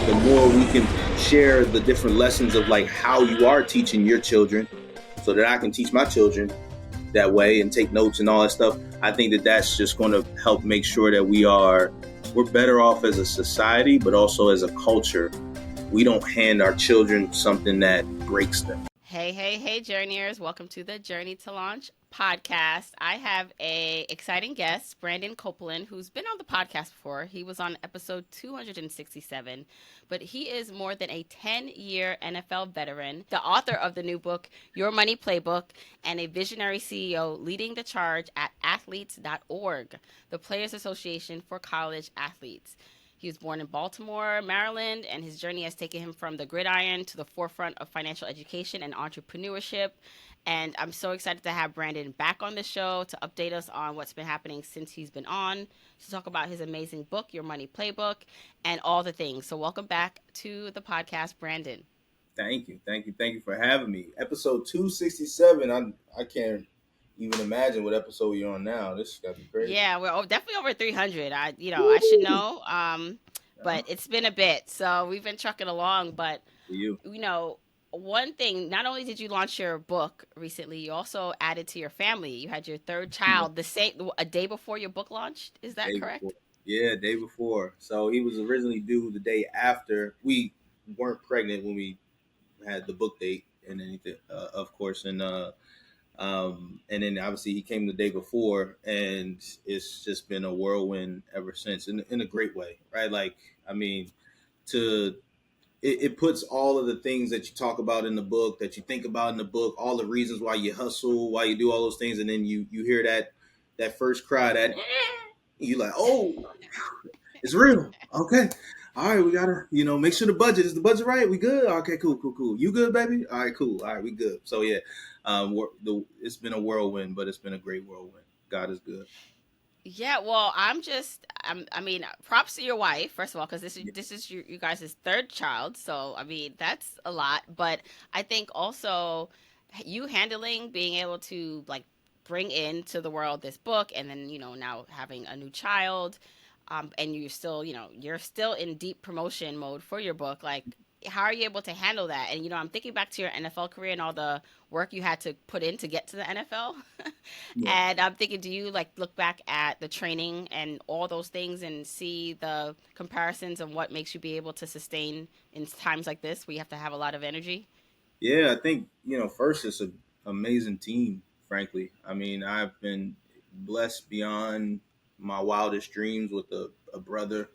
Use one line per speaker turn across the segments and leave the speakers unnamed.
the more we can share the different lessons of like how you are teaching your children so that I can teach my children that way and take notes and all that stuff. I think that that's just going to help make sure that we're better off as a society, but also as a culture. We don't hand our children something that breaks them.
Hey, hey, hey, journeyers. Welcome to the Journey to Launch podcast. I have a exciting guest, Brandon Copeland, who's been on the podcast before. He was on episode 267, but he is more than a 10-year NFL veteran, the author of the new book, Your Money Playbook, and a visionary CEO leading the charge at athletes.org, the Players Association for College Athletes. He was born in Baltimore, Maryland, and his journey has taken him from the gridiron to the forefront of financial education and entrepreneurship. And I'm so excited to have Brandon back on the show to update us on what's been happening since he's been on, to talk about his amazing book, Your Money Playbook, and all the things. So welcome back to the podcast, Brandon.
Thank you. Thank you for having me. Episode 267. I can't even imagine what episode you're on now. This is gotta be crazy.
Yeah, we're definitely over 300.
Woo!
I should know.
Uh-huh.
But it's been a bit, so we've been trucking along. But
For you.
you know, one thing, not only did you launch your book recently, you also added to your family. You had your third
Yeah.
child the same a day before your book launched. Is that
Day before.
correct?
Yeah, day before. So he was originally due the day after. We weren't pregnant when we had the book date and anything, of course, and then obviously he came the day before, and it's just been a whirlwind ever since, in a great way, right? Like, I mean, to it puts all of the things that you talk about in the book, that you think about in the book, all the reasons why you hustle, why you do all those things, and then you hear that first cry, that you like, oh, it's real. Okay. All right, we gotta, make sure the budget is the budget right. We good? Okay, cool. You good, baby? All right, cool. All right, we good. So yeah, it's been a whirlwind, but it's been a great whirlwind. God is good.
Yeah, well, I mean, props to your wife first of all, because
Yeah.
this is you guys' third child, so I mean that's a lot. But I think also you handling being able to like bring into the world this book, and then now having a new child, and you're still in deep promotion mode for your book. Like, how are you able to handle that? And I'm thinking back to your NFL career and all the work you had to put in to get to the NFL.
Yeah.
And I'm thinking, do you like look back at the training and all those things and see the comparisons of what makes you be able to sustain in times like this where you have to have a lot of energy?
Yeah, I think, first it's an amazing team, frankly. I mean, I've been blessed beyond my wildest dreams with a brother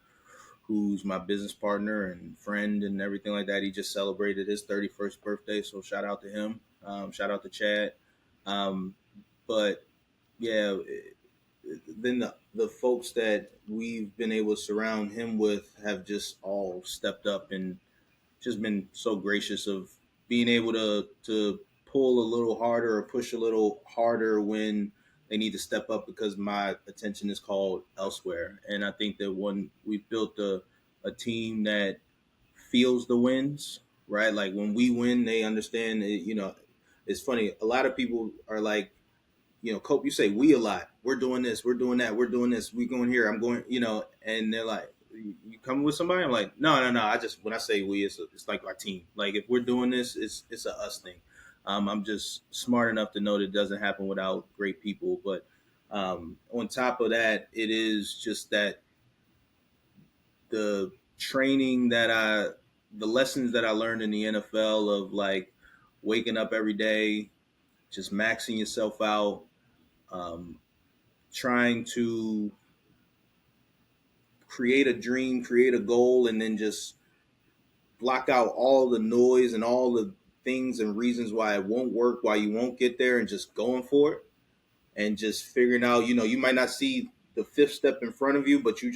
who's my business partner and friend and everything like that. He just celebrated his 31st birthday, so shout out to him. Shout out to Chad. Um, but yeah, then the folks that we've been able to surround him with have just all stepped up and just been so gracious of being able to pull a little harder or push a little harder when they need to step up because my attention is called elsewhere. And I think that when we've built a team that feels the wins, right? Like when we win, they understand it, it's funny. A lot of people are like, Cope, you say we a lot. We're doing this, we're doing that, we're doing this, we going here, I'm going, and they're like, you coming with somebody? I'm like, no. I just, when I say we, it's like our team. Like if we're doing this, it's a us thing. I'm just smart enough to know that it doesn't happen without great people. But on top of that, it is just that the training the lessons that I learned in the NFL of like waking up every day, just maxing yourself out, um, trying to create a dream, create a goal, and then just block out all the noise and all the things and reasons why it won't work, why you won't get there, and just going for it and just figuring out, you might not see the fifth step in front of you, but you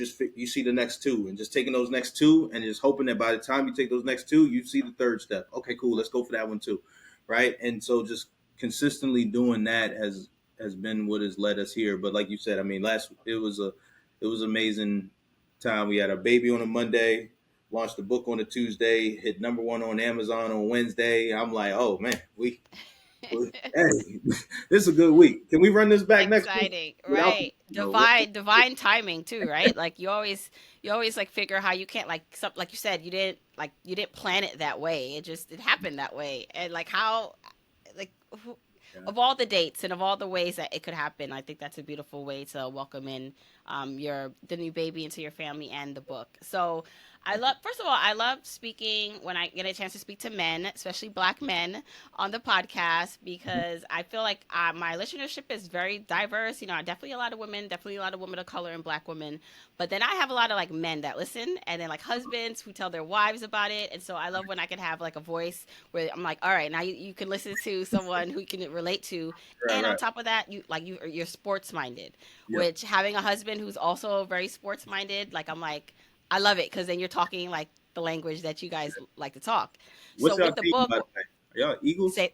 see the next two and just taking those next two and just hoping that by the time you take those next two, you see the third step. Okay, cool. Let's go for that one too. Right. And so just consistently doing that has been what has led us here. But like you said, I mean, it was amazing time. We had a baby on a Monday, launched the book on a Tuesday, hit number one on Amazon on Wednesday. I'm like, oh man, But, hey, this is a good week. Can we run this back next week
Exciting,
without
right?
what?
Divine timing too, right? Like you always like figure how you can't like some like you said you didn't plan it that way. It happened that way, and like how like who,
Yeah.
of all the dates and of all the ways that it could happen, I think that's a beautiful way to welcome in your the new baby into your family and the book. So I
Thank you.
love first of all, I love speaking when I get a chance to speak to men, especially black men on the podcast
Mhm.
because I feel like my listenership is very diverse. You know, definitely a lot of women, definitely a lot of women of color and black women. But then I have a lot of like men that listen and then like husbands who tell their wives about it. And so I love when I can have like a voice where I'm like, all right, now you can listen to someone who you can relate to.
Right,
And on
right.
top of that, you're sports minded,
Yep.
which having a husband who's also very sports minded, like I'm like, I love it because then you're talking like the language that you guys like to talk. So
What's y'all
with the
team, by the
book,
way? Are y'all Eagles?
say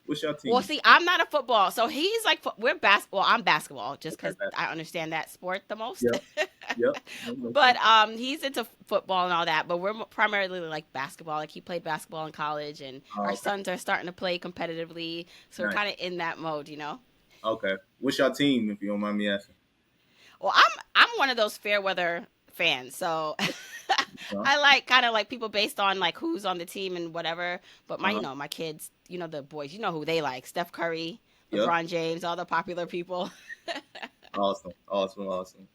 What's y'all
well,
team?
see, I'm not a football, so he's like we're basketball. I'm basketball, just
Okay,
because I understand that sport the most.
yep, yep. That makes
But
sense.
he's into football and all that. But we're primarily like basketball. Like he played basketball in college, and
Oh,
our
okay,
sons are starting to play competitively. So we're
nice.
kind of in that mode, you know.
Okay, what's y'all team, if you don't mind me asking?
Well, I'm one of those fair weather fans, so
Uh
I like kind of like people based on like who's on the team and whatever. But my
huh.
my kids, the boys, you know who they like: Steph Curry,
Yep.
LeBron James, all the popular people.
Awesome, awesome, awesome.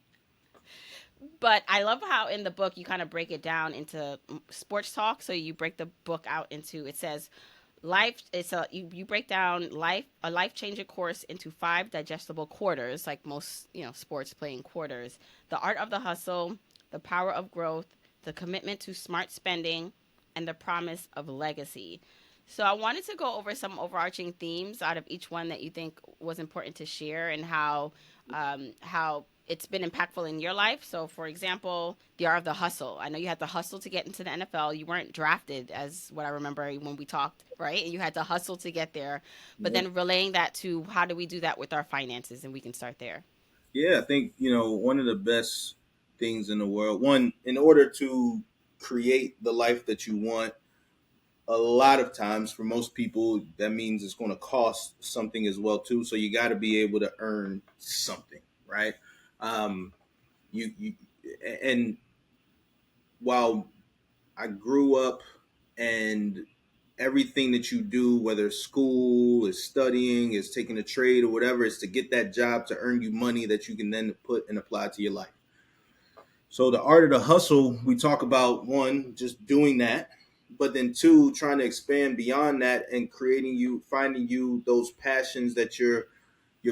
But I love how in the book you kind of break it down into sports talk. So you break the book out into it says life. It's a you break down life changing course into 5 digestible quarters, like most sports playing quarters. The art of the hustle, the power of growth, the commitment to smart spending, and the promise of legacy. So I wanted to go over some overarching themes out of each one that you think was important to share and how it's been impactful in your life. So, for example, the art of the hustle. I know you had to hustle to get into the NFL. You weren't drafted, as what I remember when we talked, right? And you had to hustle to get there. But
Yep.
then relaying that to how do we do that with our finances, and we can start there.
Yeah, I think one of the best things in the world. One, in order to create the life that you want, a lot of times for most people that means it's going to cost something as well too. So you got to be able to earn something, right? Um, you and while I grew up and everything that you do, whether school is studying, is taking a trade or whatever, is to get that job to earn you money that you can then put and apply to your life. So the art of the hustle, we talk about one, just doing that, but then two, trying to expand beyond that and finding you those passions that you're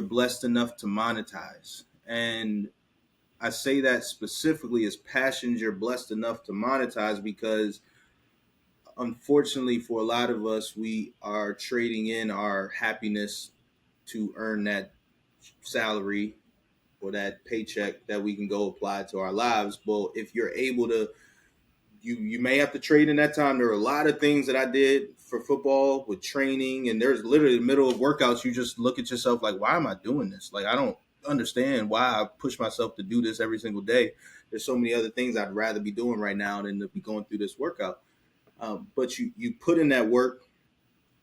blessed enough to monetize. And I say that specifically as passions you're blessed enough to monetize because unfortunately for a lot of us, we are trading in our happiness to earn that salary or that paycheck that we can go apply to our lives. But if you're able to, you may have to trade in that time. There are a lot of things that I did for football with training, and there's literally in the middle of workouts, you just look at yourself like, why am I doing this? Like, I don't understand why I push myself to do this every single day. There's so many other things I'd rather be doing right now than to be going through this workout. But you put in that work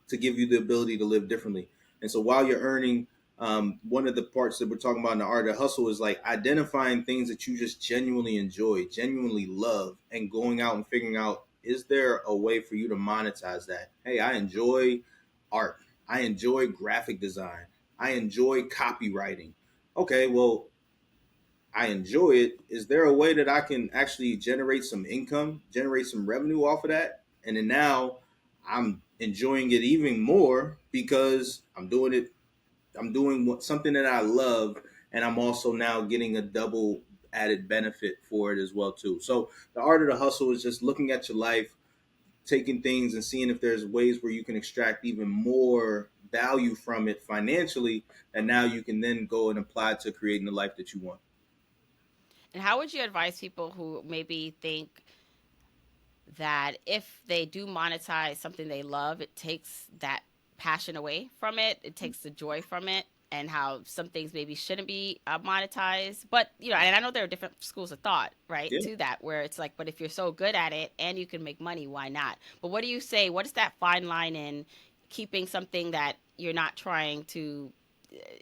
to give you the ability to live differently. And so while you're earning, one of the parts that we're talking about in the art of hustle is like identifying things that you just genuinely enjoy, genuinely love, and going out and figuring out, is there a way for you to monetize that? Hey, I enjoy art. I enjoy graphic design. I enjoy copywriting. Okay, well, I enjoy it. Is there a way that I can actually generate some income, generate some revenue off of that? And then now I'm enjoying it even more because I'm doing it. I'm doing something that I love, and I'm also now getting a double added benefit for it as well too. So the art of the hustle is just looking at your life, taking things and seeing if there's ways where you can extract even more value from it financially, and now you can then go and apply to creating the life that you want.
And how would you advise people who maybe think that if they do monetize something they love, it takes that passion away from it. It takes the joy from it, and how some things maybe shouldn't be monetized. But and I know there are different schools of thought, right,
Yeah.
to that, where it's like, but if you're so good at it and you can make money, why not? But what do you say? What is that fine line in? keeping something that you're not trying to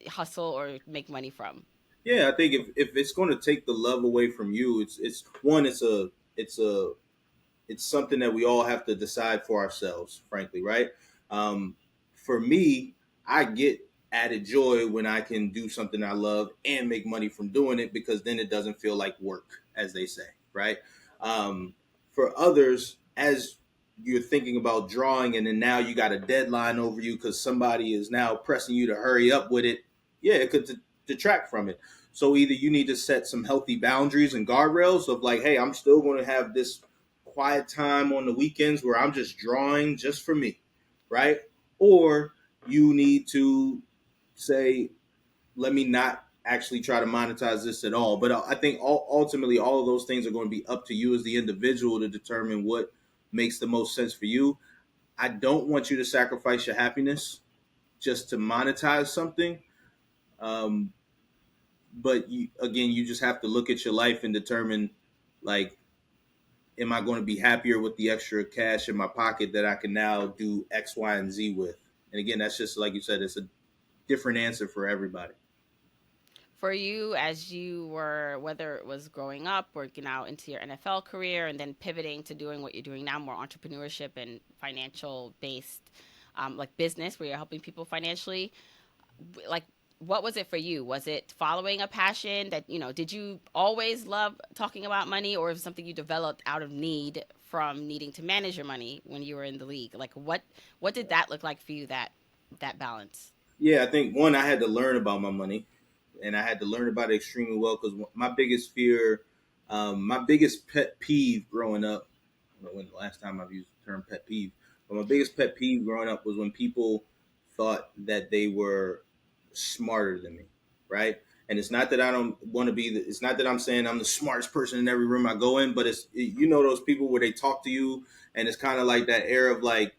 hustle or make money from?
Yeah, I think if it's going to take the love away from you, it's one, it's a it's something that we all have to decide for ourselves, frankly, right? Um, for me, I get added joy when I can do something I love and make money from doing it, because then it doesn't feel like work, as they say, right? Um, for others, as you're thinking about drawing and then now you got a deadline over you because somebody is now pressing you to hurry up with it, yeah, it could detract from it. So either you need to set some healthy boundaries and guardrails of like, hey, I'm still going to have this quiet time on the weekends where I'm just drawing just for me, right? Or you need to say, let me not actually try to monetize this at all. But I think ultimately all of those things are going to be up to you as the individual to determine what makes the most sense for you. I don't want you to sacrifice your happiness just to monetize something. Um, but again, you just have to look at your life and determine, like, am I going to be happier with the extra cash in my pocket that I can now do X, Y, and Z with? And again, that's just like you said, it's a different answer for everybody.
For you, as you were, whether it was growing up, working out into your NFL career, and then pivoting to doing what you're doing now, more entrepreneurship and financial based, like business, where you're helping people financially, like, what was it for you? Was it following a passion that, did you always love talking about money, or was it something you developed out of need from needing to manage your money when you were in the league? Like, what did that look like for you, that balance?
Yeah, I think one, I had to learn about my money, and I had to learn about it extremely well because my biggest fear, my biggest pet peeve growing up, I don't know when the last time I've used the term pet peeve, but my biggest pet peeve growing up was when people thought that they were smarter than me, right? And it's not that I don't want to be. It's not that I'm saying I'm the smartest person in every room I go in, but those people where they talk to you, and it's kind of like that air of like,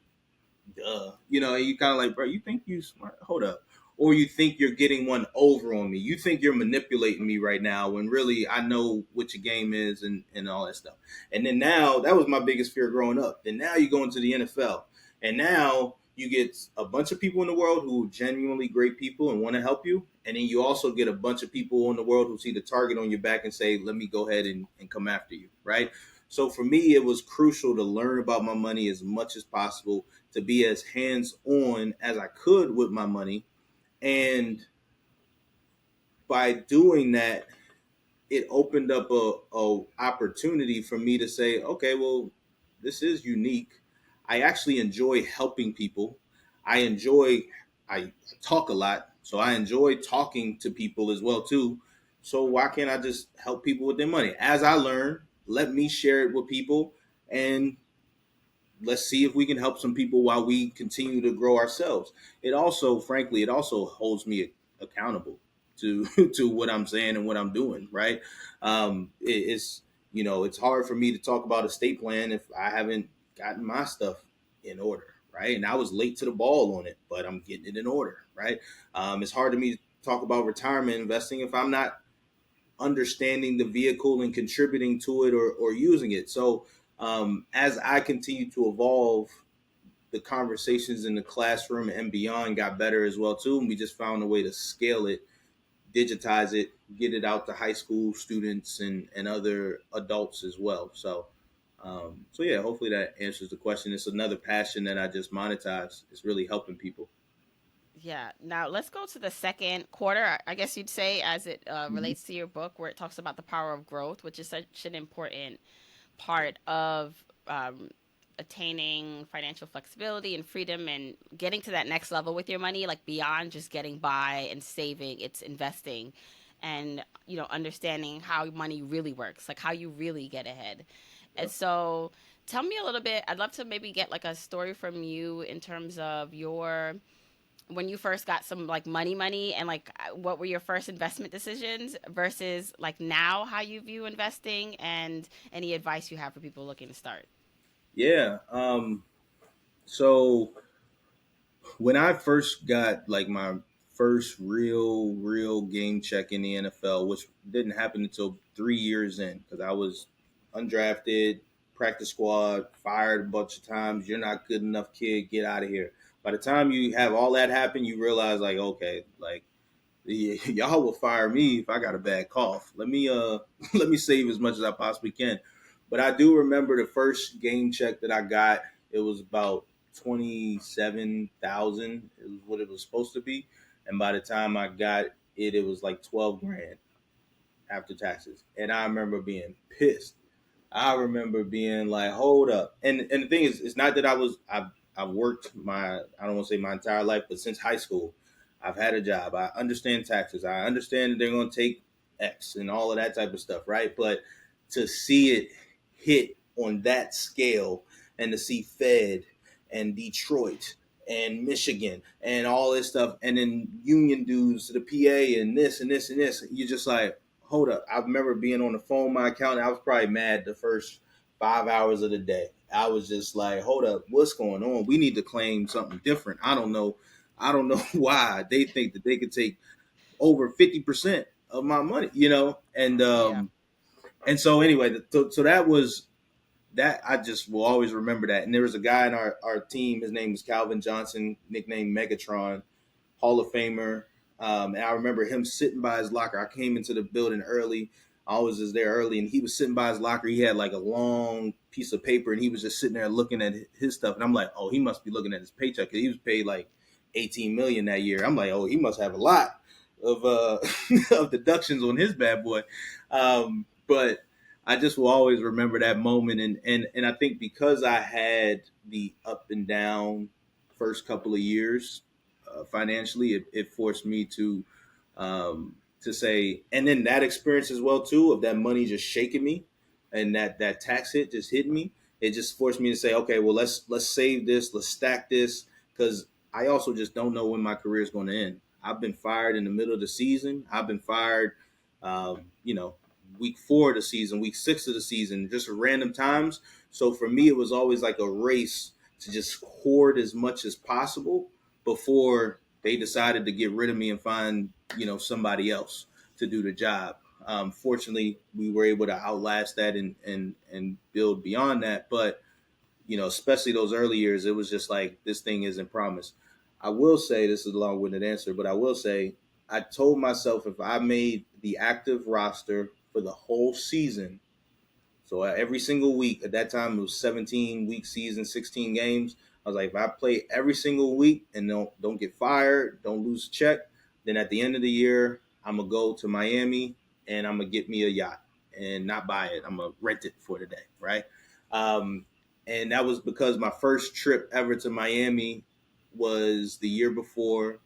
duh. You kind of like, bro, you think you smart? Hold up. Or you think you're getting one over on me. You think you're manipulating me right now when really I know what your game is and all that stuff. And then now, that was my biggest fear growing up. Then now you go into the NFL. And now you get a bunch of people in the world who are genuinely great people and want to help you. And then you also get a bunch of people in the world who see the target on your back and say, let me go ahead and come after you. Right. So for me, it was crucial to learn about my money as much as possible, to be as hands on as I could with my money. And by doing that, it opened up a opportunity for me to say, okay, well, this is unique. I actually enjoy helping people. I enjoy, I talk a lot, so I enjoy talking to people as well too. So why can't I just help people with their money? As I learn, let me share it with people, and let's see if we can help some people while we continue to grow ourselves. It also, frankly, it also holds me accountable to to what I'm saying and what I'm doing. Right? It's it's hard for me to talk about estate plan if I haven't gotten my stuff in order. Right? And I was late to the ball on it, but I'm getting it in order. Right? It's hard to me to talk about retirement investing if I'm not understanding the vehicle and contributing to it, or using it. So as I continue to evolve, the conversations in the classroom and beyond got better as well too. And we just found a way to scale it, digitize it, get it out to high school students and other adults as well. So yeah, hopefully that answers the question. It's another passion that I just monetize. It's really helping people.
Yeah. Now let's go to the second quarter, I guess you'd say, as it
Mhm.
relates to your book, where it talks about the power of growth, which is such an important part of attaining financial flexibility and freedom and getting to that next level with your money, like beyond just getting by and saving. It's investing and, understanding how money really works, like how you really get ahead. And
Yep.
so tell me a little bit. I'd love to maybe get like a story from you in terms of your when you first got some like money, and like what were your first investment decisions versus like now how you view investing, and any advice you have for people looking to start.
Yeah. So when I first got like my first real game check in the NFL, which didn't happen until 3 years in, because I was undrafted, practice squad, fired a bunch of times. You're not good enough, kid. Get out of here. By the time you have all that happen, you realize like, okay, like y'all will fire me if I got a bad cough. Let me let me save as much as I possibly can. But I do remember the first game check that I got. It was about 27,000. It was what it was supposed to be, and by the time I got it, it was like 12 grand after taxes. And I remember being pissed. I remember being like, hold up. And the thing is, it's not that I've worked my, I don't want to say my entire life, but since high school, I've had a job. I understand taxes. I understand that they're going to take X and all of that type of stuff, right? But to see it hit on that scale and to see Fed and Detroit and Michigan and all this stuff, and then union dues to the PA and this and this and this, you're just like, hold up. I remember being on the phone with my accountant. I was probably mad the first 5 hours of the day. I was just like, hold up, what's going on? We need to claim something different. I don't know. I don't know why they think that they could take over 50% of my money, you know?
Yeah.
And so anyway, so that was that. I just will always remember that. And there was a guy in our team, his name was Calvin Johnson, nicknamed Megatron, Hall of Famer. And I remember him sitting by his locker. I came into the building early. I always was there early, and he was sitting by his locker. He had like a long piece of paper, and he was just sitting there looking at his stuff. And I'm like, oh, he must be looking at his paycheck. He was paid like 18 million that year. I'm like, oh, he must have a lot of of deductions on his bad boy. But I just will always remember that moment, and I think because I had the up and down first couple of years financially, it forced me to say, and then that experience as well too of that money just shaking me, and that tax hit just hit me. It just forced me to say, okay, well let's save this, let's stack this, because I also just don't know when my career is going to end. I've been fired in the middle of the season. I've been fired, you know, week 4 of the season, week 6 of the season, just random times. So for me, it was always like a race to just hoard as much as possible before they decided to get rid of me and find, you know, somebody else to do the job. Fortunately, we were able to outlast that and build beyond that. But you know, especially those early years, it was just like this thing isn't promised. I will say this is a long-winded answer, but I will say I told myself if I made the active roster for the whole season, so every single week at that time it was 17-week season, 16 games. I was like, if I play every single week and don't get fired, don't lose a check, then at the end of the year I'm gonna go to Miami and I'm gonna get me a yacht and not buy it. I'm gonna rent it for the day, right? Um, and that was because my first trip ever to Miami was the year before.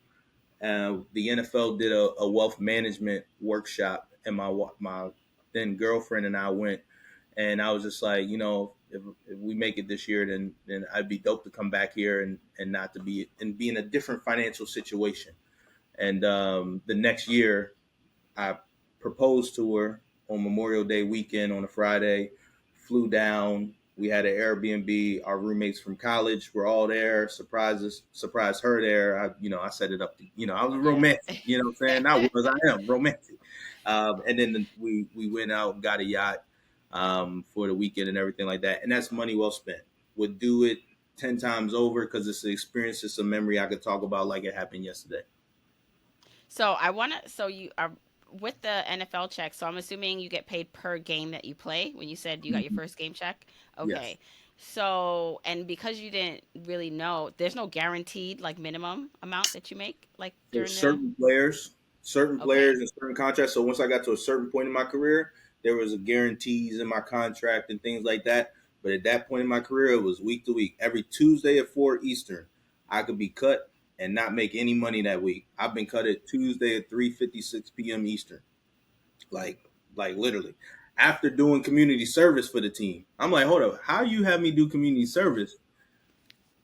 The NFL did a wealth management workshop, and my then girlfriend and I went, and I was just like, you know, if we make it this year, then I'd be dope to come back here and not to be in a different financial situation. And the next year, I proposed to her on Memorial Day weekend on a Friday, flew down. We had an Airbnb. Our roommates from college were all there. Surprised her there. I set it up. I was
Yeah.
romantic. You know what I'm saying? I am romantic. And then we went out and got a yacht for the weekend and everything like that. And that's money well spent. Would do it 10 times over because it's an experience. It's a memory I could talk about like it happened yesterday.
So I want to. So you are with the NFL check. So I'm assuming you get paid per game that you play. When you said you got your
Mhm.
first game check,
Yes.
okay. So and because you didn't really know, there's no guaranteed like minimum amount that you make like
For
during the.
certain players
Okay.
and certain contracts. So once I got to a certain point in my career, there was a guarantees in my contract and things like that. But at that point in my career, it was week to week. Every Tuesday at 4 Eastern, I could be cut and not make any money that week. I've been cut at Tuesday at 3:56 p.m. Eastern, like like literally. After doing community service for the team, I'm like, hold up, how you have me do community service?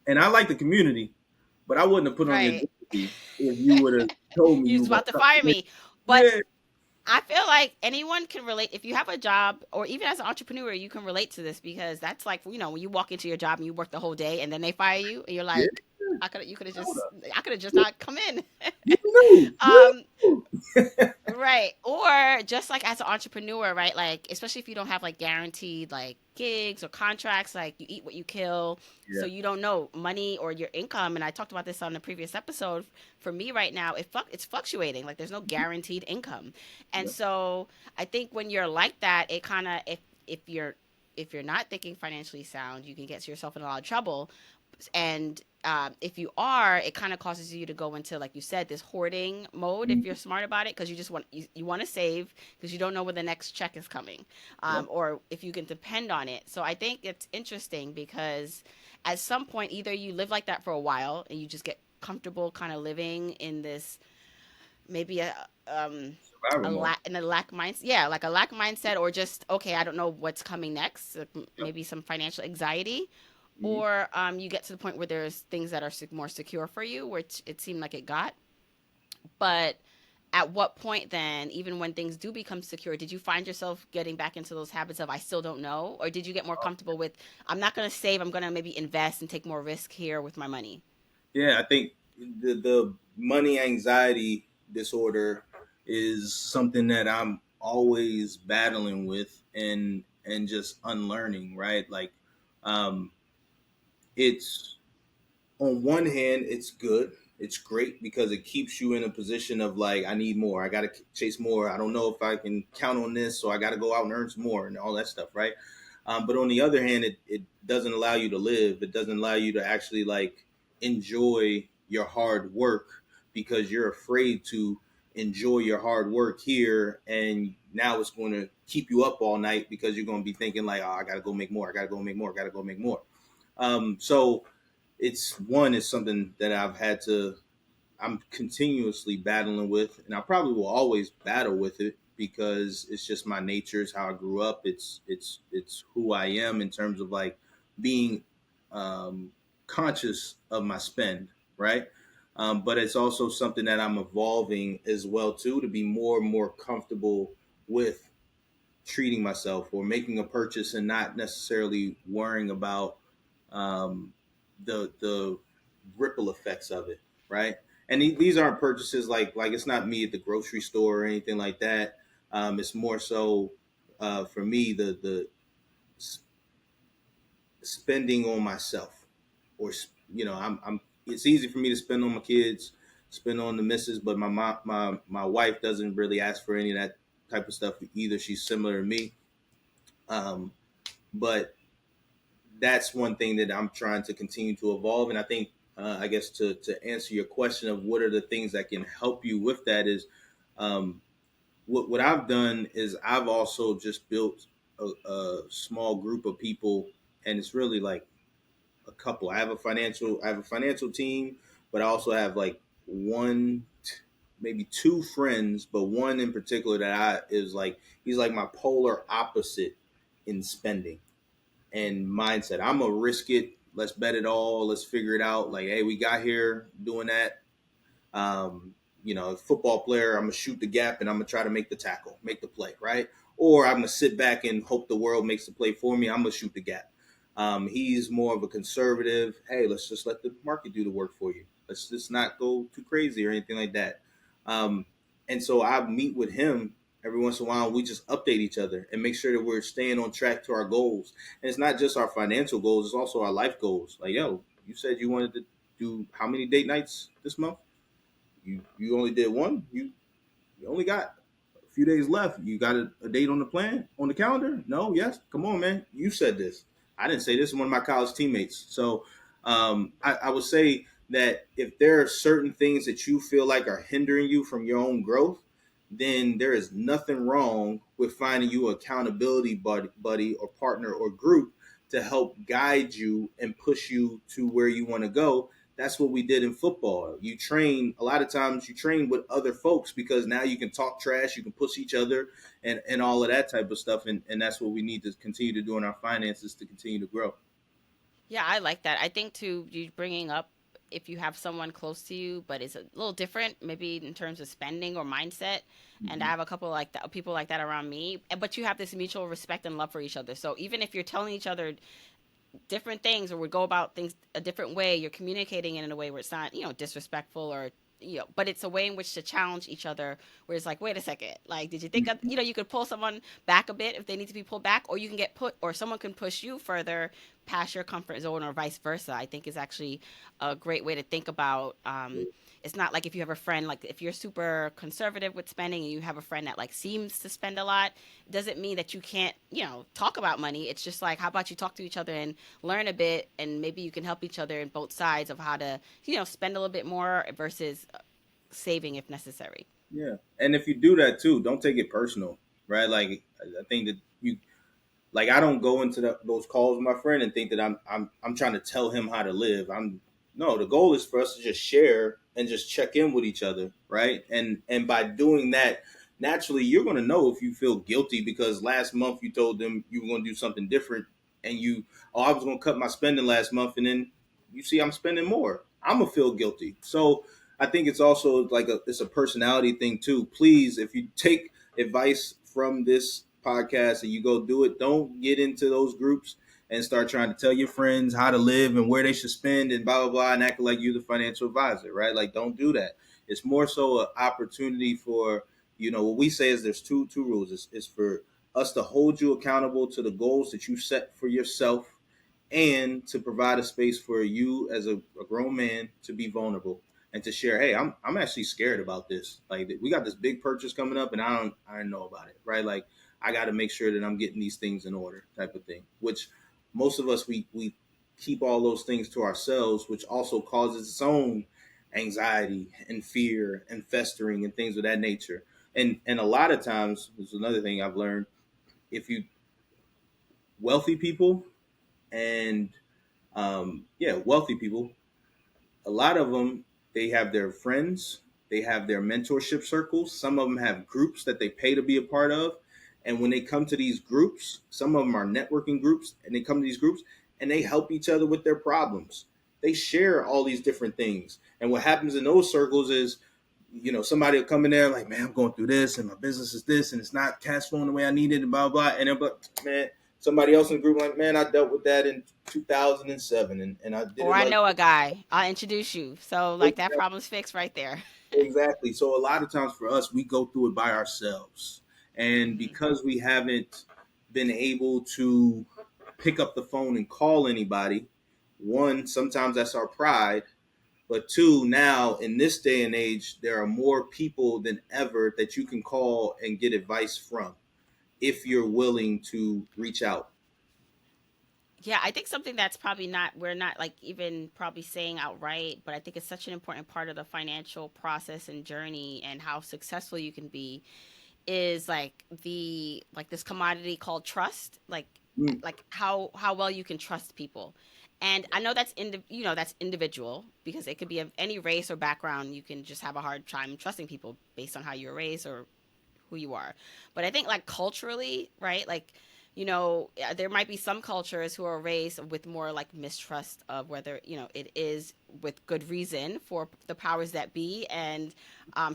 And I like the community, but I wouldn't have put on your
Right.
jersey if you would have told me
You
you
was
were going
about to
to come
fire
in.
me, but
Yeah,
I feel like anyone can relate if you have a job or even as an entrepreneur, you can relate to this because that's like, when you walk into your job and you work the whole day and then they fire you and you're
yeah.
like, I could have
Hold
just
up.
I could have just
You,
not come in.
you knew.
um
You knew.
Right. Or just like as an entrepreneur, right? Like, especially if you don't have like guaranteed like gigs or contracts, like you eat what you kill. So
Yeah.
you don't know money or your income. And I talked about this on the previous episode. For me right now, it's fluctuating. Like there's no guaranteed income. And
Yep.
so I think when you're like that, it kind of, if you're, if you're not thinking financially sound, you can get yourself in a lot of trouble. And if you are, it kind of causes you to go into, like you said, this hoarding mode if you're
Mhm.
smart about it, because you want to save because you don't know when the next check is coming,
Yep.
or if you can depend on it. So I think it's interesting because at some point either you live like that for a while and you just get comfortable kind of living in this, maybe
Survival
a
mode.
lack, in a lack mindset, yeah, like a lack mindset, or just okay, I don't know what's coming next,
Yep.
maybe some financial anxiety.
Mhm.
Or you get to the point where there's things that are more secure for you, which it seemed like it got. But at what point then, even when things do become secure, did you find yourself getting back into those habits of I still don't know? Or did you get more comfortable with I'm not going to save, I'm going to maybe invest and take more risk here with my money?
Yeah, I think the money anxiety disorder is something that I'm always battling with and just unlearning, right? Like um it's on one hand, it's good. It's great because it keeps you in a position of like, I need more. I got to chase more. I don't know if I can count on this, so I got to go out and earn some more and all that stuff, right? But on the other hand, it doesn't allow you to live. It doesn't allow you to actually like enjoy your hard work because you're afraid to enjoy your hard work here, and now it's going to keep you up all night because you're going to be thinking like, oh, I got to go make more. I got to go make more. I got to go make more. So it's something that I'm continuously battling with, and I probably will always battle with it because it's just my nature. It's how I grew up. It's who I am in terms of like being um, conscious of my spend, right? But it's also something that I'm evolving as well too to be more and more comfortable with treating myself or making a purchase and not necessarily worrying about um, the ripple effects of it, right? And these aren't purchases like it's not me at the grocery store or anything like that. It's more so for me the spending on myself, or I'm. It's easy for me to spend on my kids, spend on the missus, but my wife doesn't really ask for any of that type of stuff either. She's similar to me, um, but that's one thing that I'm trying to continue to evolve. And I think, I guess, to answer your question of what are the things that can help you with that is, um, what I've done is I've also just built a small group of people, and it's really like a couple. I have a financial team, but I also have like one, maybe two friends, but one in particular that I is like he's like my polar opposite in spending and mindset. I'm a risk it. Let's bet it all. Let's figure it out. Like, hey, we got here doing that. A football player, I'm gonna shoot the gap and I'm gonna try to make the tackle, make the play, right? Or I'm gonna sit back and hope the world makes the play for me. I'm gonna shoot the gap. He's more of a conservative. Hey, let's just let the market do the work for you. Let's just not go too crazy or anything like that. Um, and so I meet with him every once in a while. We just update each other and make sure that we're staying on track to our goals. And it's not just our financial goals; it's also our life goals. Like, yo, you said you wanted to do how many date nights this month? You only did one. You only got a few days left. You got a date on the plan on the calendar? No, yes. Come on, man. You said this. I didn't say this. One of my college teammates. So I would say that if there are certain things that you feel like are hindering you from your own growth, then there is nothing wrong with finding you an accountability buddy or partner or group to help guide you and push you to where you want to go. That's what we did in football. You train a lot of times. You train with other folks because now you can talk trash, you can push each other, and all of that type of stuff. And that's what we need to continue to do in our finances to continue to grow.
Yeah, I like that. I think too, you bringing up if you have someone close to you, but it's a little different, maybe in terms of spending or mindset. And I
Mm-hmm.
have a couple like that, people like that around me. But you have this mutual respect and love for each other. So even if you're telling each other different things or would go about things a different way, you're communicating it in a way where it's not, disrespectful or but it's a way in which to challenge each other, where it's like, wait a second, like, did you think of, you could pull someone back a bit if they need to be pulled back, or you can get put, or someone can push you further past your comfort zone, or vice versa. I think is actually a great way to think about. It's not like if you have a friend, like if you're super conservative with spending and you have a friend that like seems to spend a lot, it doesn't mean that you can't, talk about money. It's just like, how about you talk to each other and learn a bit, and maybe you can help each other in both sides of how to, spend a little bit more versus saving if necessary.
Yeah, and if you do that too, don't take it personal, right? Like I think that you like I don't go into those calls with my friend and think that I'm trying to tell him how to live. I'm no. The goal is for us to just share and just check in with each other, right? And by doing that, naturally you're going to know if you feel guilty because last month you told them you were going to do something different, and I was going to cut my spending last month, and then you see I'm spending more. I'm gonna feel guilty. So I think it's also like it's a personality thing too. Please, if you take advice from this podcast and you go do it, don't get into those groups and start trying to tell your friends how to live and where they should spend and blah blah blah and act like you're the financial advisor, right? Like don't do that. It's more so an opportunity for what we say is there's two rules. It's for us to hold you accountable to the goals that you set for yourself and to provide a space for you as a grown man to be vulnerable and to share, hey, I'm actually scared about this. Like we got this big purchase coming up and I don't know about it, right? Like I got to make sure that I'm getting these things in order, type of thing. Which most of us we keep all those things to ourselves, which also causes its own anxiety and fear and festering and things of that nature. And a lot of times, this is another thing I've learned. If you wealthy people and wealthy people, a lot of them, they have their friends, they have their mentorship circles. Some of them have groups that they pay to be a part of. And when they come to these groups, some of them are networking groups, and they come to these groups and they help each other with their problems. They share all these different things. And what happens in those circles is, somebody will come in there like, man, I'm going through this and my business is this and it's not cash flowing the way I needed and blah, blah. And then, but man, somebody else in the group like, man, I dealt with that in 2007 and I did
Or
it
I
like
know a guy, I'll introduce you. So like that
this.
problem's fixed right there.
Exactly. So a lot of times for us, we go through it by ourselves. And
Hmm.
because we haven't been able to pick up the phone and call anybody, one, sometimes that's our pride. But two, now in this day and age, there are more people than ever that you can call and get advice from if you're willing to reach out.
Yeah, I think something that's probably not, we're not like even probably saying outright, but I think it's such an important part of the financial process and journey and how successful you can be is like this commodity called trust,
Mm,
how well you can trust people. And I know that's individual, because it could be of any race or background. You can just have a hard time trusting people based on how you were raised or who you are. But I think like culturally, right? Like, there might be some cultures who are raised with more like mistrust of whether, it is with good reason for the powers that be, and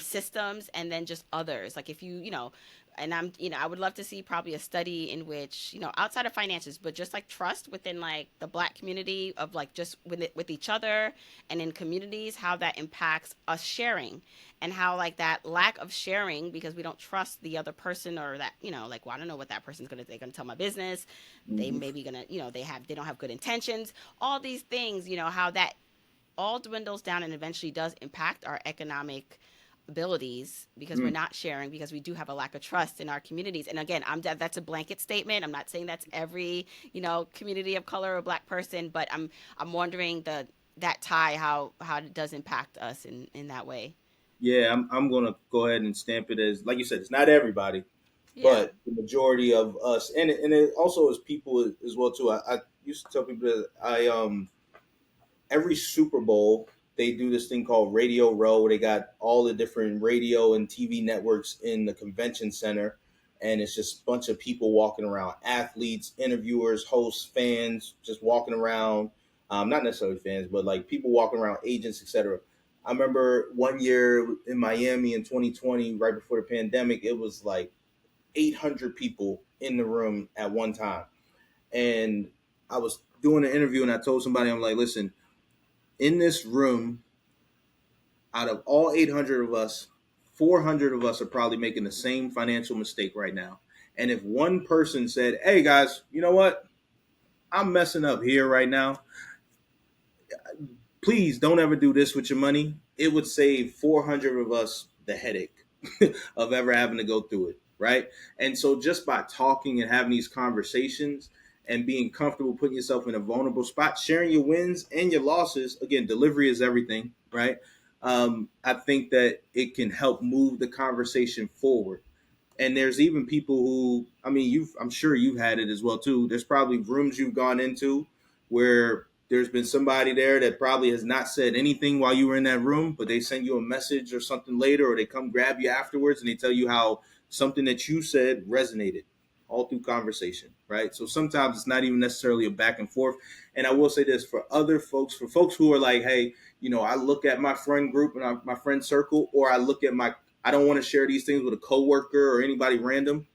systems, and then just others. Like if and I would love to see probably a study in which, outside of finances, but just like trust within like the Black community, of like just with each other and in communities, how that impacts us sharing, and how like that lack of sharing because we don't trust the other person, or that, like, well, I don't know what that person's they're gonna tell my business. They
mhm.
may be gonna, they don't have good intentions. All these things, how that all dwindles down and eventually does impact our economic abilities, because we're
Mm.
not sharing, because we do have a lack of trust in our communities. And again, that's a blanket statement. I'm not saying that's every, community of color or Black person, but I'm wondering that tie, how it does impact us in that way.
Yeah, I'm gonna go ahead and stamp it as, like you said, it's not everybody,
Yeah.
but the majority of us, and it also is people as well too. I used to tell people that every Super Bowl they do this thing called Radio Row, where they got all the different radio and TV networks in the convention center, and it's just a bunch of people walking around, athletes, interviewers, hosts, fans, just walking around. Not necessarily fans, but like people walking around, agents, etc. I remember one year in Miami in 2020, right before the pandemic, it was like 800 people in the room at one time. And I was doing an interview and I told somebody, I'm like, listen, in this room, out of all 800 of us, 400 of us are probably making the same financial mistake right now. And if one person said, hey guys, you know what? I'm messing up here right now. Please don't ever do this with your money. It would save 400 of us the headache of ever having to go through it, right? And so just by talking and having these conversations and being comfortable putting yourself in a vulnerable spot, sharing your wins and your losses, again, delivery is everything, right? I think that it can help move the conversation forward. And there's even people who, I mean, I'm sure you've had it as well too. There's probably rooms you've gone into where there's been somebody there that probably has not said anything while you were in that room, but they send you a message or something later, or they come grab you afterwards and they tell you how something that you said resonated all through conversation, right? So sometimes it's not even necessarily a back and forth. And I will say this for other folks, for folks who are like, hey, I look at my friend group and my friend circle, or I look at I don't want to share these things with a coworker or anybody random.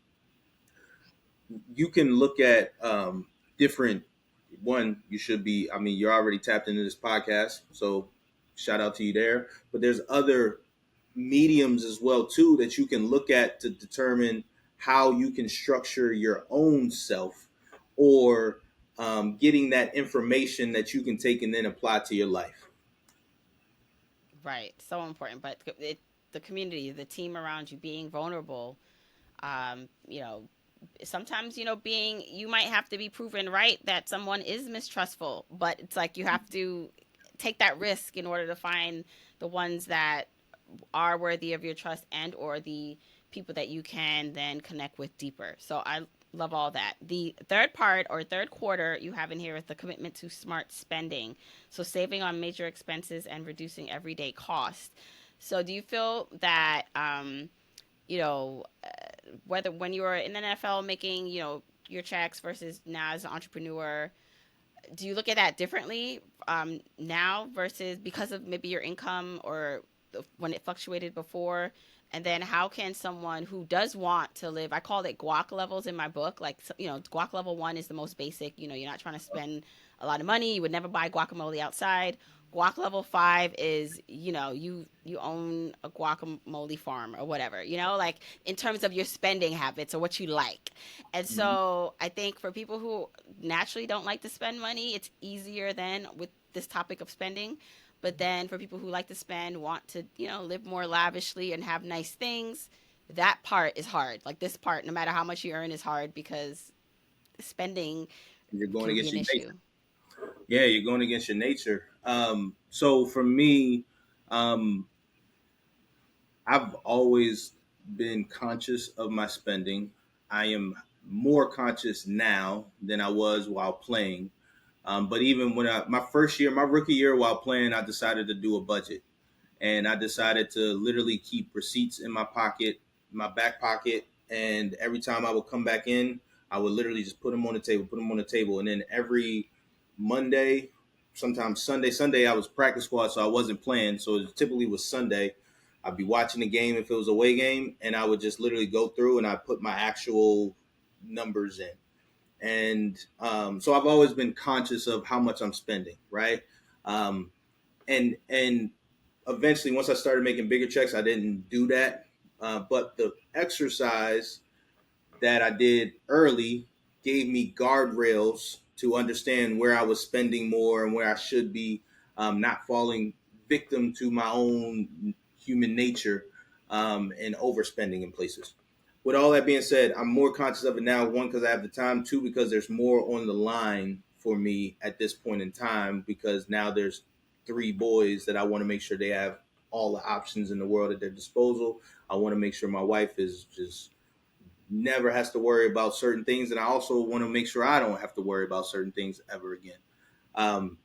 You can look at different. One, you should be. I mean, you're already tapped into this podcast, so shout out to you there. But there's other mediums as well too that you can look at to determine how you can structure your own self, or getting that information that you can take and then apply to your life.
Right. So important. But the community, the team around you, being vulnerable, you know, sometimes being you might have to be proven right that someone is mistrustful, but it's like you have to take that risk in order to find the ones that are worthy of your trust and or the people that you can then connect with deeper. So I love all that. The third part or third quarter you have in here is the commitment to smart spending, so saving on major expenses and reducing everyday costs. So do you feel that you know, whether when you were in the NFL making, your checks versus now as an entrepreneur, do you look at that differently now versus because of maybe your income or when it fluctuated before? And then how can someone who does want to live, I call it guac levels in my book, like, guac level one is the most basic, you're not trying to spend a lot of money. You would never buy guacamole outside. Guac level five is, you own a guacamole farm or whatever, like in terms of your spending habits or what you like. And
Mm-hmm.
so I think for people who naturally don't like to spend money, it's easier then with this topic of spending. But then for people who like to spend, want to, live more lavishly and have nice things, that part is hard. Like this part, no matter how much you earn, is hard because spending
You're going
can be
against
an
your
issue.
nature. Yeah, you're going against your nature. So for me, um, I've always been conscious of my spending. I am more conscious now than I was while playing. But even when my first year, my rookie year while playing, I decided to do a budget, and I decided to literally keep receipts in my pocket, my back pocket, and every time I would come back in, I would literally just put them on the table, and then every Monday, sometimes Sunday I was practice squad, so I wasn't playing, so it typically was Sunday. I'd be watching the game if it was a away game, and I would just literally go through and I put my actual numbers in. And so I've always been conscious of how much I'm spending, right? Um, and eventually, once I started making bigger checks, I didn't do that. But the exercise that I did early gave me guardrails to understand where I was spending more and where I should be, not falling victim to my own human nature, and overspending in places. With all that being said, I'm more conscious of it now. One, because I have the time. Two, because there's more on the line for me at this point in time. Because now there's three boys that I want to make sure they have all the options in the world at their disposal. I want to make sure my wife is just never has to worry about certain things, and I also want to make sure I don't have to worry about certain things ever again. Um,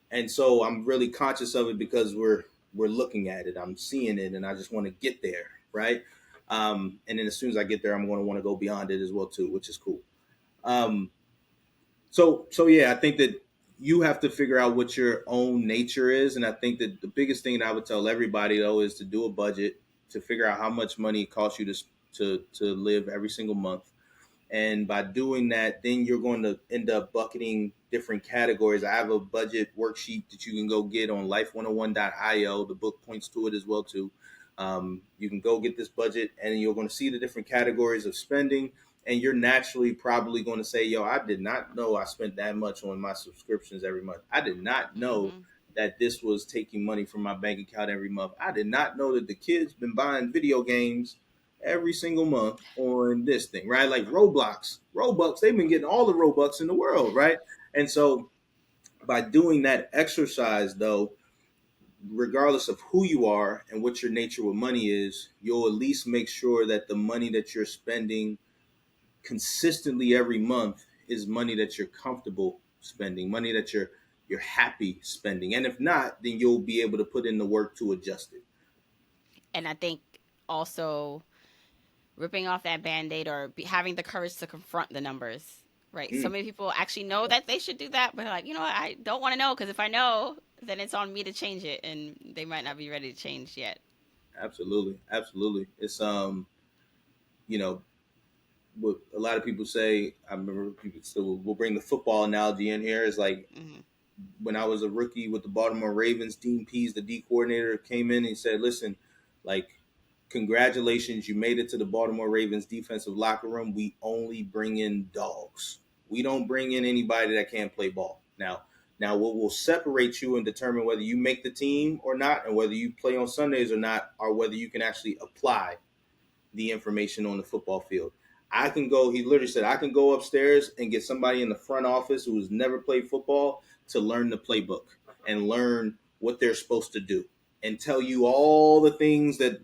and so I'm really conscious of it because we're looking at it, I'm seeing it, and I just want to get there, right? And then as soon as I get there, I'm going to want to go beyond it as well too, which is cool. Um, so yeah, I think that you have to figure out what your own nature is, and I think that the biggest thing that I would tell everybody though is to do a budget, to figure out how much money it costs you to live every single month, And by doing that, then you're going to end up bucketing different categories. I have a budget worksheet that you can go get on life101.io. The book points to it as well too. You can go get this budget, and you're going to see the different categories of spending. And you're naturally probably going to say, "Yo, I did not know I spent that much on my subscriptions every month. I did not know
Mm-hmm.
that this was taking money from my bank account every month. I did not know that the kids been buying video games every single month on this thing, right? Like Robux, they've been getting all the Robux in the world, right? And so by doing that exercise, though, regardless of who you are and what your nature with money is, you'll at least make sure that the money that you're spending consistently every month is money that you're comfortable spending, money that you're happy spending. And if not, then you'll be able to put in the work to adjust it.
And I think also ripping off that band-aid or having the courage to confront the numbers, right? So
Mm,
many people actually know that they should do that, but like, you know what, I don't want to know, because if I know, then it's on me to change it, and they might not be ready to change yet.
absolutely, absolutely. It's you know, what a lot of people say. I remember people still will bring the football analogy in here. Is like
Mm-hmm.
when I was a rookie with the Baltimore Ravens, Dean Pease, the D coordinator, came in and he said, "Listen, like, congratulations, you made it to the Baltimore Ravens defensive locker room. We only bring in dogs. We don't bring in anybody that can't play ball. Now, what will separate you and determine whether you make the team or not, and whether you play on Sundays or not, are whether you can actually apply the information on the football field. I can go, he literally said, I can go upstairs and get somebody in the front office who has never played football to learn the playbook and learn what they're supposed to do and tell you all the things that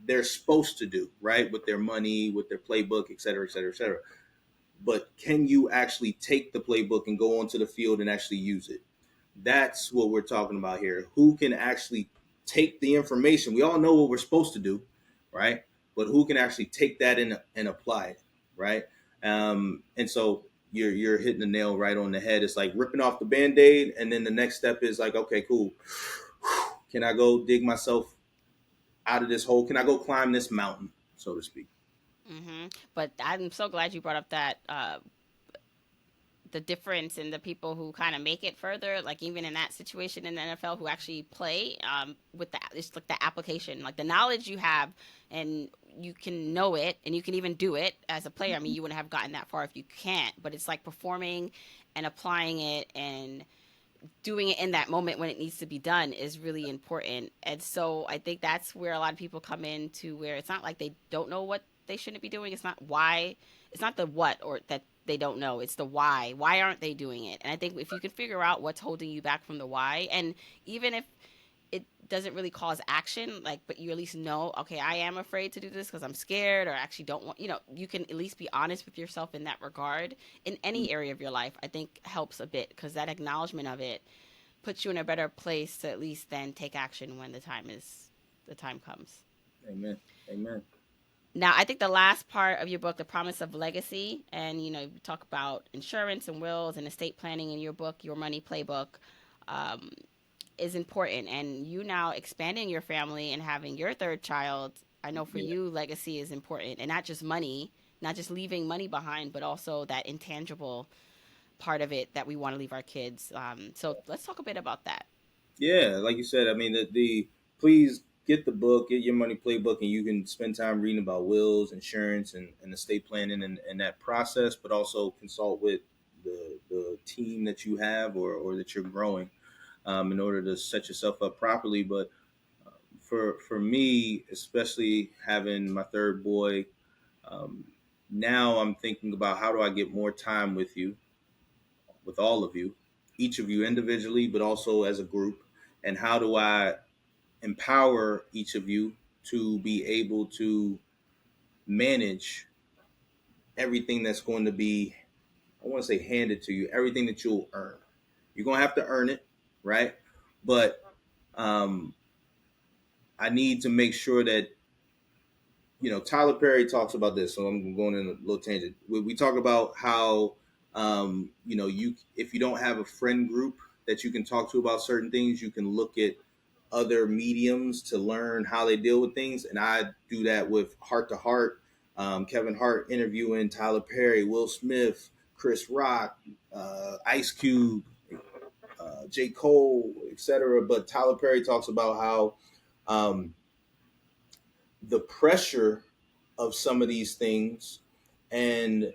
they're supposed to do, right? With their money, with their playbook, et cetera, et cetera, et cetera. But can you actually take the playbook and go onto the field and actually use it? That's what we're talking about here. Who can actually take the information? We all know what we're supposed to do, right? But who can actually take that and apply it, right? And so you're hitting the nail right on the head. It's like ripping off the band-aid, and then the next step is like, okay, cool. Can I go dig myself out of this hole? Can I go climb this mountain, so to speak?
Mm-hmm. But I'm so glad you brought up that the difference in the people who kind of make it further, like even in that situation in the NFL, who actually play with the, it's like the application, like the knowledge you have, and you can know it, and you can even do it as a player. I mean, you wouldn't have gotten that far if you can't, but it's like performing and applying it and doing it in that moment when it needs to be done is really important. And so I think that's where a lot of people come in to, where it's not like they don't know what they shouldn't be doing. It's not why, it's not the what or that they don't know. It's the why. Why aren't they doing it? And I think if you can figure out what's holding you back from the why, and even if it doesn't really cause action, like, but you at least know, okay, I am afraid to do this because I'm scared, or actually don't want, you can at least be honest with yourself in that regard in any area of your life. I think helps a bit, because that acknowledgement of it puts you in a better place to at least then take action when the time comes.
Amen. Amen.
Now, I think the last part of your book, The Promise of Legacy, and you talk about insurance and wills and estate planning in your book, Your Money Playbook, um, is important. And you now expanding your family and having your third child, I know for
Yeah.
you, legacy is important, and not just money, not just leaving money behind, but also that intangible part of it that we want to leave our kids. So let's talk a bit about that.
Yeah, like you said, I mean, the please get the book, get your money playbook, and you can spend time reading about wills, insurance, and estate planning and that process, but also consult with the team that you have or that you're growing in order to set yourself up properly. But for me, especially having my third boy, um, now I'm thinking about how do I get more time with you, with all of you, each of you individually, but also as a group, and how do I empower each of you to be able to manage everything that's going to be, I want to say handed to you, everything that you'll earn. You're going to have to earn it, right? But um, I need to make sure that, Tyler Perry talks about this. So I'm going in a little tangent. We talk about how, you, if you don't have a friend group that you can talk to about certain things, you can look at other mediums to learn how they deal with things. And I do that with Heart to Heart. Kevin Hart interviewing Tyler Perry, Will Smith, Chris Rock, Ice Cube, J. Cole, etc. But Tyler Perry talks about how um, the pressure of some of these things and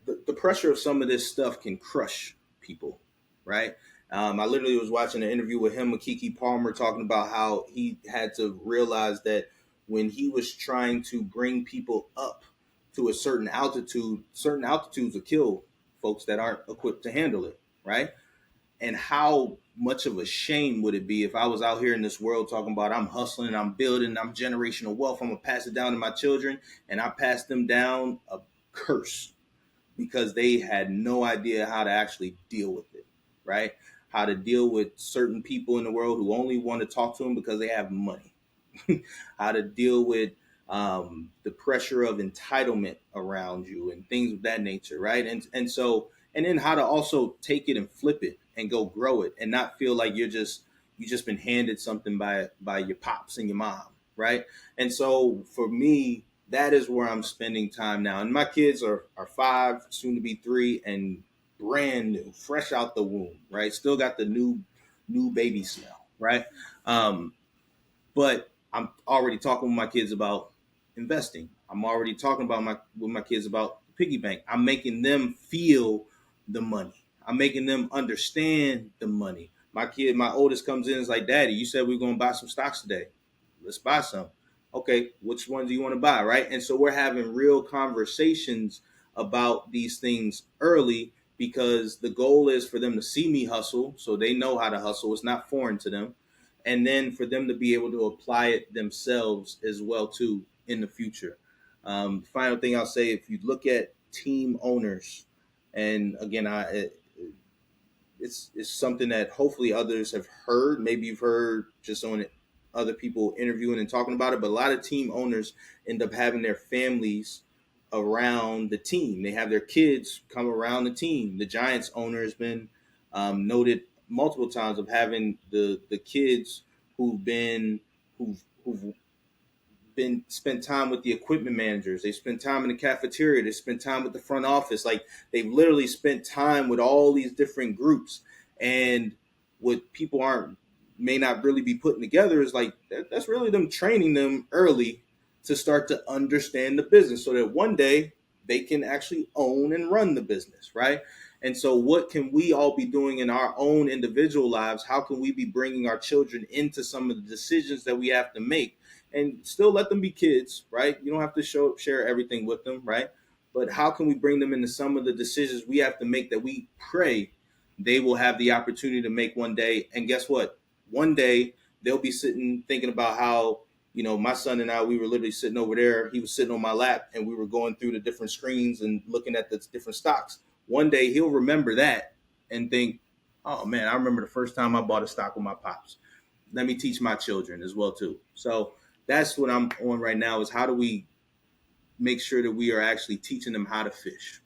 the pressure of some of this stuff can crush people, right? I literally was watching an interview with him and Kiki Palmer talking about how he had to realize that when he was trying to bring people up to a certain altitudes will kill folks that aren't equipped to handle it, right? And how much of a shame would it be if I was out here in this world talking about I'm hustling, I'm building, I'm generational wealth, I'm gonna pass it down to my children, and I pass them down a curse because they had no idea how to actually deal with it, right? How to deal with certain people in the world who only want to talk to them because they have money. How to deal with the pressure of entitlement around you and things of that nature, right? And then how to also take it and flip it and go grow it and not feel like you just been handed something by your pops and your mom, right? And so for me, that is where I'm spending time now. And my kids are 5, soon to be 3, and brand new, fresh out the womb, right? Still got the new baby smell, right? Um, but I'm already talking with my kids about investing. I'm already talking about my with my kids about piggy bank. I'm making them feel the money. I'm making them understand the money. My oldest comes in and is like, Daddy, you said we are gonna buy some stocks today. Let's buy some. Okay, which one do you want to buy? Right. And so we're having real conversations about these things early because the goal is for them to see me hustle so they know how to hustle. It's not foreign to them, and then for them to be able to apply it themselves as well too in the future. Final thing I'll say: if you look at team owners, and again, it's something that hopefully others have heard. Maybe you've heard just on it, other people interviewing and talking about it. But a lot of team owners end up having their families around the team. They have their kids come around the team. The Giants owner has been noted multiple times of having the kids who've been who've been spent time with the equipment managers. They spent time in the cafeteria. They spent time with the front office. Like they've literally spent time with all these different groups. And what people aren't may not really be putting together is like that's really them training them early to start to understand the business so that one day they can actually own and run the business, right? And so what can we all be doing in our own individual lives? How can we be bringing our children into some of the decisions that we have to make and still let them be kids, right? You don't have to share everything with them, right? But how can we bring them into some of the decisions we have to make that we pray they will have the opportunity to make one day? And guess what? One day they'll be sitting thinking about how, my son and I, we were literally sitting over there. He was sitting on my lap and we were going through the different screens and looking at the different stocks. One day he'll remember that and think, oh man, I remember the first time I bought a stock with my pops. Let me teach my children as well too. So that's what I'm on right now is how do we make sure that we are actually teaching them how to fish.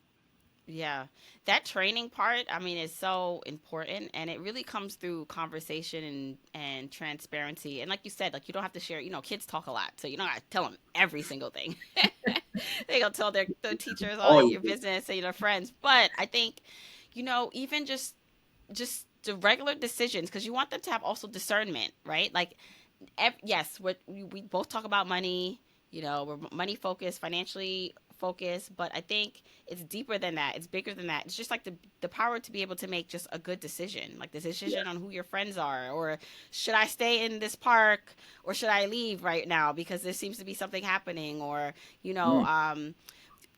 Yeah. That training part, I mean, is so important, and it really comes through conversation and transparency. And like you said, like you don't have to share, kids talk a lot. So you don't have to tell them every single thing. They gonna tell their teachers all
Oh
your business and your friends. But I think, even just the regular decisions, because you want them to have also discernment, right? Like yes, we both talk about money. We're money focused, financially focused, but I think it's deeper than that. It's bigger than that. It's just like the power to be able to make just a good decision, like the decision on who your friends are, or should I stay in this park, or should I leave right now because there seems to be something happening, or
yeah.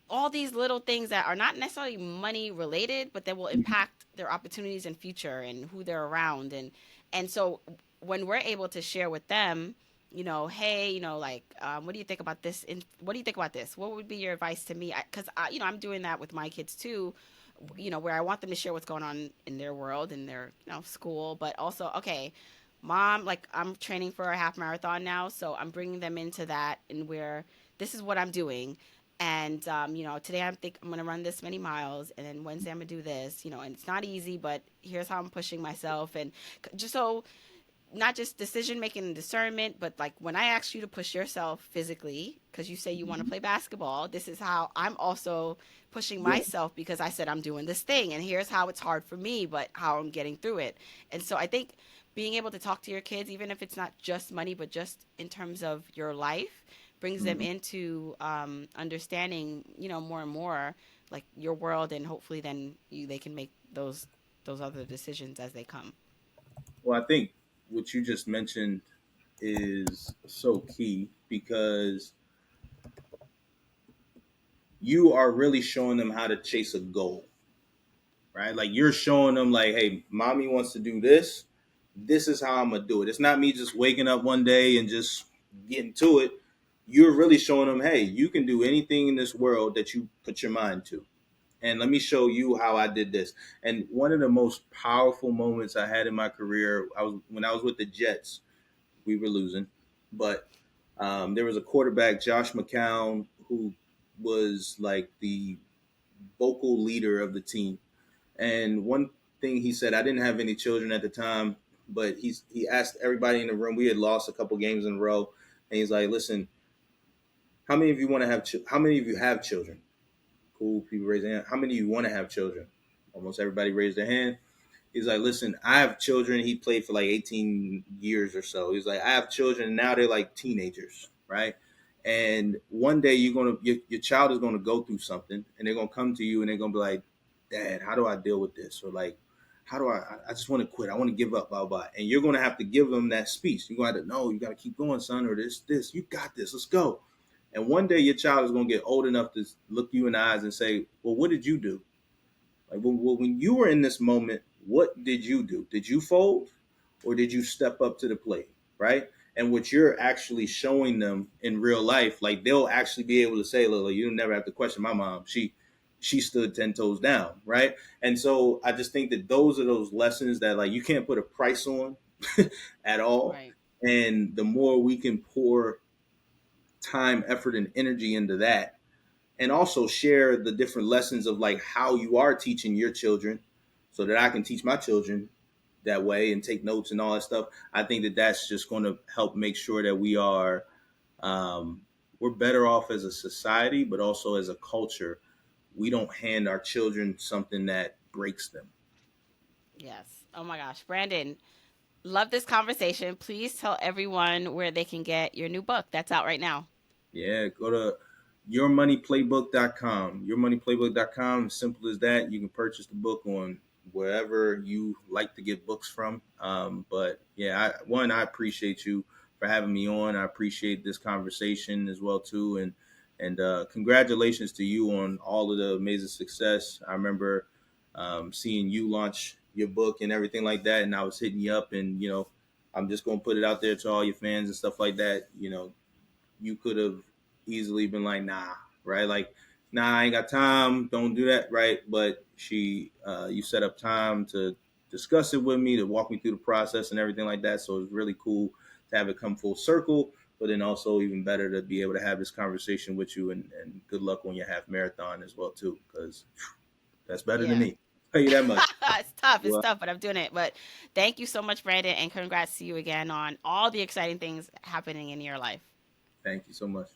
all these little things that are not necessarily money related, but that will impact their opportunities in future and who they're around. And so when we're able to share with them, hey, like, what do you think about this? What do you think about this? What would be your advice to me? Because I'm doing that with my kids too. Where I want them to share what's going on in their world, in their school, but also, okay, mom, like I'm training for a half marathon now, so I'm bringing them into that, and where this is what I'm doing. And today I think I'm gonna run this many miles, and then Wednesday I'm gonna do this. And it's not easy, but here's how I'm pushing myself, and just so not just decision making and discernment, but like when I asked you to push yourself physically, because you say you want to
Mhm.
play basketball, this is how I'm also pushing
Yeah.
myself because I said I'm doing this thing and here's how it's hard for me, but how I'm getting through it. And so I think being able to talk to your kids, even if it's not just money, but just in terms of your life, brings them
Mhm.
into understanding, more and more like your world, and hopefully then they can make those other decisions as they come.
Well, I think what you just mentioned is so key because you are really showing them how to chase a goal, right? Like you're showing them, like, hey, mommy wants to do this. This is how I'm gonna do it. It's not me just waking up one day and just getting to it. You're really showing them, hey, you can do anything in this world that you put your mind to. And let me show you how I did this. And one of the most powerful moments I had in my career, I was when I was with the Jets. We were losing, but there was a quarterback, Josh McCown, who was like the vocal leader of the team. And one thing he said, I didn't have any children at the time, but he asked everybody in the room. We had lost a couple games in a row, and he's like, "Listen, how many of you want to have? How many of you have children? Cool, people raise their hand. How many of you want to have children? Almost everybody raised their hand. He's like, listen, I have children. He played for like 18 years or so. He's like, I have children. And now they're like teenagers, right? And one day your child is gonna go through something, and they're gonna come to you, and they're gonna be like, Dad, how do I deal with this? Or like, how do I just want to quit. I want to give up, blah, blah. And you're gonna have to give them that speech. You're gonna have to, no, you gotta keep going, son, or this, you got this, let's go. And one day your child is gonna get old enough to look you in the eyes and say, well, what did you do? Like when you were in this moment, what did you do? Did you fold or did you step up to the plate? Right. And what you're actually showing them in real life, like they'll actually be able to say, Lila, you never have to question my mom. She stood 10 toes down. Right. And so I just think that those are those lessons that like you can't put a price on at all.
Right.
And the more we can pour time, effort, and energy into that, and also share the different lessons of like how you are teaching your children so that I can teach my children that way and take notes and all that stuff. I think that that's just going to help make sure that um, we're better off as a society, but also as a culture. We don't hand our children something that breaks them.
Yes. Oh my gosh, Brandon, love this conversation. Please tell everyone where they can get your new book that's out right now.
Yeah, go to yourmoneyplaybook.com. Yourmoneyplaybook.com. Simple as that. You can purchase the book on wherever you like to get books from. But yeah, I appreciate you for having me on. I appreciate this conversation as well too, and congratulations to you on all of the amazing success. I remember seeing you launch your book and everything like that, and I was hitting you up, and I'm just gonna put it out there to all your fans and stuff like that. You could have easily been like, nah, right? Like, nah, I ain't got time. Don't do that, right? But you set up time to discuss it with me, to walk me through the process and everything like that. So it's really cool to have it come full circle. But then also even better to be able to have this conversation with you, and good luck on your half marathon as well too, because that's better than
Yeah.
me. I'll tell you that much.
It's tough. It's
Well,
tough, but I'm doing it. But thank you so much, Brandon, and congrats to you again on all the exciting things happening in your life.
thank you so much.